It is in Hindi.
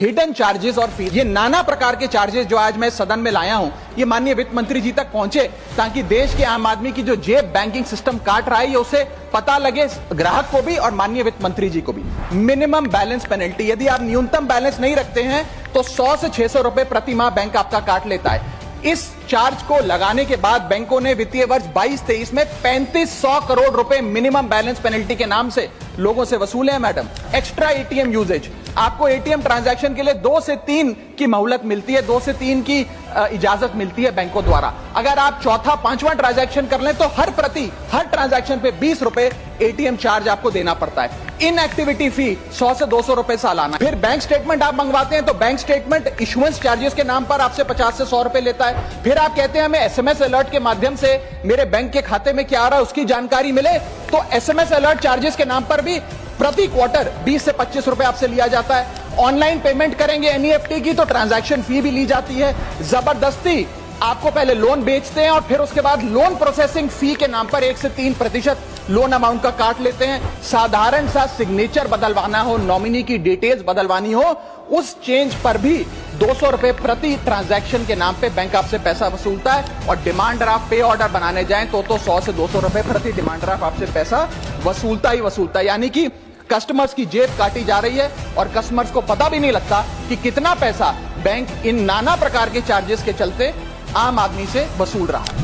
हिडन चार्जेस और फीस, ये नाना प्रकार के चार्जेस जो आज मैं सदन में लाया हूं, ये माननीय वित्त मंत्री जी तक पहुंचे ताकि देश के आम आदमी की जो जेब बैंकिंग सिस्टम काट रहा है उसे पता लगे, ग्राहक को भी और माननीय वित्त मंत्री जी को भी। मिनिमम बैलेंस पेनल्टी, यदि आप न्यूनतम बैलेंस नहीं रखते हैं तो 100 से 600 रुपए प्रति माह बैंक आपका काट लेता है। इस चार्ज को लगाने के बाद बैंकों ने वित्तीय वर्ष 22-23 में 3500 करोड़ रुपए मिनिमम बैलेंस पेनल्टी के नाम से लोगों से वसूले हैं। मैडम, एक्स्ट्रा एटीएम यूजेज, आपको एटीएम ट्रांजैक्शन के लिए 2 से 3 की मोहलत मिलती है, 2 से 3 की इजाजत मिलती है बैंकों द्वारा। अगर आप चौथा 5वां ट्रांजैक्शन कर लें तो हर ट्रांजैक्शन पे 20 रुपए एटीएम चार्ज आपको देना पड़ता है। इनएक्टिविटी फी 100 से 200 रुपए सालाना। फिर बैंक स्टेटमेंट आप मंगवाते हैं तो बैंक स्टेटमेंट इशुएंस चार्जेस के नाम पर आपसे 50 से 100 रुपए लेता है। फिर आप कहते हैं हमें एसएमएस अलर्ट के माध्यम से मेरे बैंक के खाते में क्या आ रहा है उसकी जानकारी मिले, तो एसएमएस अलर्ट चार्जेस के नाम पर भी प्रति क्वार्टर 20 से 25 रुपए आपसे लिया जाता है। ऑनलाइन पेमेंट करेंगे एनईएफटी की तो ट्रांजैक्शन फी भी ली जाती है। जबरदस्ती आपको पहले लोन बेचते हैं और फिर उसके बाद लोन प्रोसेसिंग फी के नाम पर 1 से 3% लोन अमाउंट का काट लेते हैं। साधारण सा सिग्नेचर बदलवाना हो, नॉमिनी की डिटेल्स बदलवानी हो, उस चेंज पर भी 200 रुपए प्रति ट्रांजैक्शन के नाम पे बैंक आपसे पैसा वसूलता है। और डिमांड ड्राफ्ट पे ऑर्डर बनाने जाएं तो 100 से 200 रुपए प्रति डिमांड ड्राफ्ट आपसे पैसा वसूलता ही वसूलता है। यानी कि कस्टमर्स की जेब काटी जा रही है और कस्टमर्स को पता भी नहीं लगता कि कितना पैसा बैंक इन नाना प्रकार के चार्जेस के चलते आम आदमी से वसूल रहा है।